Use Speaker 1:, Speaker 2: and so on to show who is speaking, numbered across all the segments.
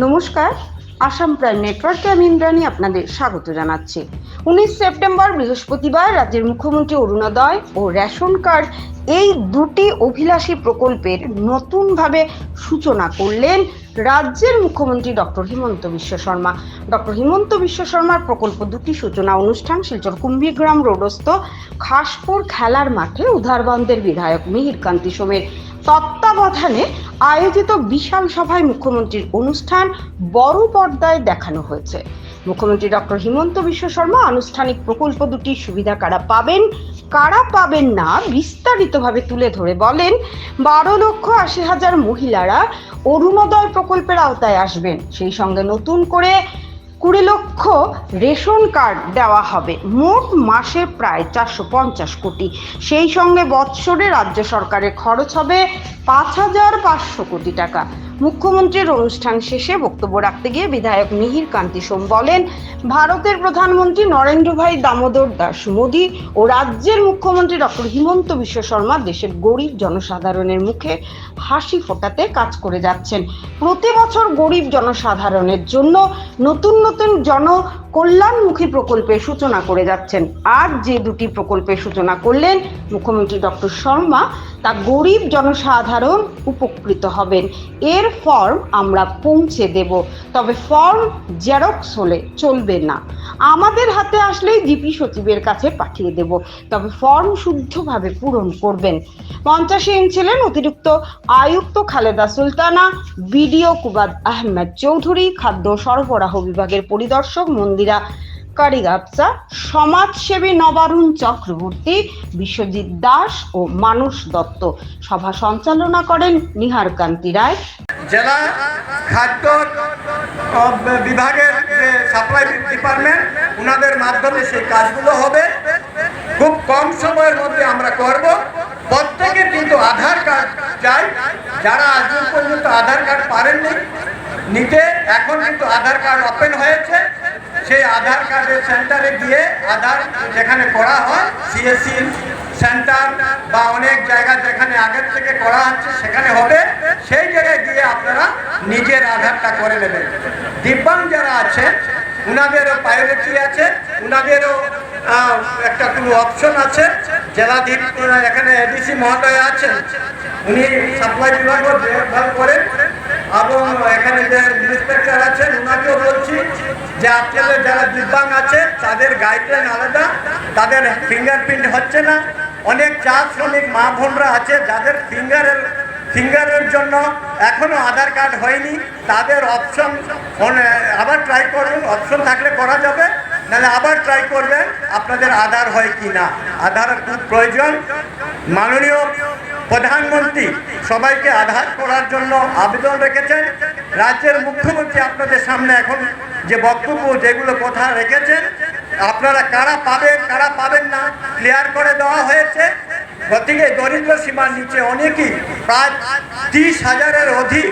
Speaker 1: নমস্কার, আসাম প্রাইম নেটওয়ার্কে আমি ইন্দ্রাণী আপনাদের স্বাগত জানাচ্ছি। 19 সেপ্টেম্বর বৃহস্পতিবার রাজ্যের মুখ্যমন্ত্রী অরুণোদয় ও রেশন কার্ড এই দুটি অভিলাষী প্রকল্পের নতুনভাবে সূচনা করলেন রাজ্যের মুখ্যমন্ত্রী ডক্টর হিমন্ত বিশ্ব শর্মা। ডক্টর হিমন্ত বিশ্ব শর্মার প্রকল্প দুটি সূচনা অনুষ্ঠান শিলচর কুম্ভীগ্রাম রোডস্থ খাসপুর খেলার মাঠে উধারবন্দের বিধায়ক মিহিরকান্তি সোমের তত্ত্বাবধানে আয়োজিত বিশাল সভায় মুখ্যমন্ত্রীর অনুষ্ঠান বড় পর্দায় দেখানো হয়েছে। মুখ্যমন্ত্রী ডক্টর হিমন্ত বিশ্ব শর্মা আনুষ্ঠানিক প্রকল্প দুটির সুবিধা কারা পাবেন না বিস্তারিতভাবে তুলে ধরে বলেন, 12,80,000 মহিলারা অরুণোদয় প্রকল্পের আওতায় আসবেন। সেই সঙ্গে নতুন করে 20 লক্ষ রেশন কার্ড দেওয়া হবে। মোট মাসে প্রায় 450 কোটি। সেই সঙ্গে বৎসরে রাজ্য সরকারের খরচ হবে 5,500 কোটি টাকা। মুখ্যমন্ত্রীর অনুষ্ঠান শেষে বক্তব্য রাখতে গিয়ে বিধায়ক মিহিরকান্তি সোম বলেন, ভারতের প্রধানমন্ত্রী নরেন্দ্র ভাই দামোদর দাস মোদী ও রাজ্যের মুখ্যমন্ত্রী ডক্টর হিমন্ত বিশ্ব শর্মা দেশের গরিব জনসাধারণের মুখে হাসি ফোটাতে কাজ করে যাচ্ছেন। প্রতি বছর গরিব জনসাধারণের জন্য নতুন নতুন জনকল্যাণমুখী প্রকল্পের সূচনা করে যাচ্ছেন। আজ যে দুটি প্রকল্পের সূচনা করলেন মুখ্যমন্ত্রী ডক্টর শর্মা, তা গরিব জনসাধারণ উপকৃত হবেন। এর ফর্ম আমরা পৌঁছে দেব, তবে ফর্ম জেরক্স হলে চলবে না। আমাদের হাতে আসলেই জিপি সচিবের কাছে পাঠিয়ে দেব, তবে ফর্ম শুদ্ধভাবে পূরণ করবেন। মঞ্চাসীন ছিলেন অতিরিক্ত আয়ুক্ত খালেদা সুলতানা, বিডিও কুবাদ আহমেদ চৌধুরী, খাদ্য সরবরাহ বিভাগের পরিদর্শক মন্দিরা কারিগাপসা, সমাজসেবী নবারুণ চক্রবর্তী, বিশ্বজিৎ দাস ও মানুষ দত্ত। সভা সঞ্চালনা করেন নিহার কান্তি রায়।
Speaker 2: জেলা খাদ্য বিভাগের যে সাপ্লাই ডিপার্টমেন্ট, ওনাদের মাধ্যমে সেই কাজগুলো হবে। খুব কম সময়ের মধ্যে আমরা করব। প্রত্যেকের কিন্তু আধার কার্ড চাই। যারা আজ পর্যন্ত আধার কার্ড পারেননি নিতে, এখন কিন্তু আধার কার্ড ওপেন হয়েছে। সেই আধার কার্ডের সেন্টারে গিয়ে আধার যেখানে করা হয়, সিএসসি সেন্টার বা অনেক জায়গা যেখানে আগের থেকে করা হচ্ছে সেখানে হবে। সেই জায়গায় গিয়ে আপনারা নিজের আধারটা করে নেবেন। দিব্যাঙ্গ যারা আছে ওনাদেরও প্রায়োরিটি আছে, ওনাদেরও একটা কোনো অপশন আছে। জেলাধীশ এখানে এডিসি মহোদয় আছেন, উনি সাপ্লাই বিভাগও দেখভাল করেন, এবং এখানে যে ইন্সপেক্টর আছেন ওনাকেও বলছি যে আপনাদের যারা দিব্যাঙ্গ আছে তাদের গাইডলাইন আলাদা, তাদের ফিঙ্গারপ্রিন্ট হচ্ছে না। অনেক চা শ্রমিক মা বোনরা আছে যাদের ফিঙ্গারের জন্য এখনো আধার কার্ড হয়নি, তাদের অপশন আবার ট্রাই করুন। অপশন থাকলে করা যাবে, নাহলে আবার ট্রাই করবেন আপনাদের আধার হয় কি না। আধার খুব প্রয়োজন। মাননীয় প্রধানমন্ত্রী সবাইকে আধার করার জন্য আবেদন রেখেছেন। রাজ্যের মুখ্যমন্ত্রী আপনাদের সামনে এখন যে বক্তব্য যেগুলো কথা রেখেছেন, আপনারা কারা পাবেন না ক্লিয়ার করে দেওয়া হয়েছে। গতিকে দরিদ্র সীমার নিচে অনেকেই প্রায় 30,000-এর অধিক,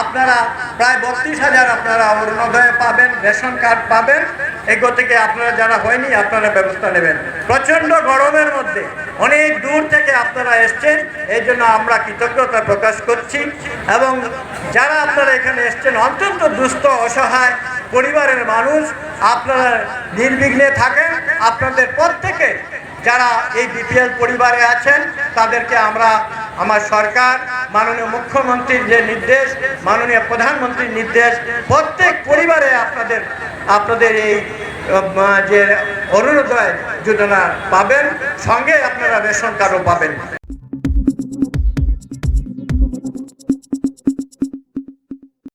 Speaker 2: আপনারা প্রায় 32,000 আপনারা অরুণোদয় পাবেন, রেশন কার্ড পাবেন। এই গতিকে আপনারা যারা হয়নি আপনারা ব্যবস্থা নেবেন। প্রচণ্ড গরমের মধ্যে অনেক দূর থেকে আপনারা এসছেন, এই জন্য আমরা কৃতজ্ঞতা প্রকাশ করছি। এবং যারা আপনারা এখানে এসছেন অত্যন্ত দুস্থ অসহায় পরিবারের মানুষ, আপনারা নির্বিঘ্নে থাকেন। আপনাদের প্রত্যেকে যারা এই বিপিএল পরিবারে আছেন তাদেরকে আমার সরকার, মাননীয় মুখ্যমন্ত্রীর যে নির্দেশ, মাননীয় প্রধানমন্ত্রীর নির্দেশ, প্রত্যেক পরিবারে আপনাদের এই যে অরুণোদয় যোজনা পাবেন, সঙ্গে আপনারা রেশন কার্ডও পাবেন।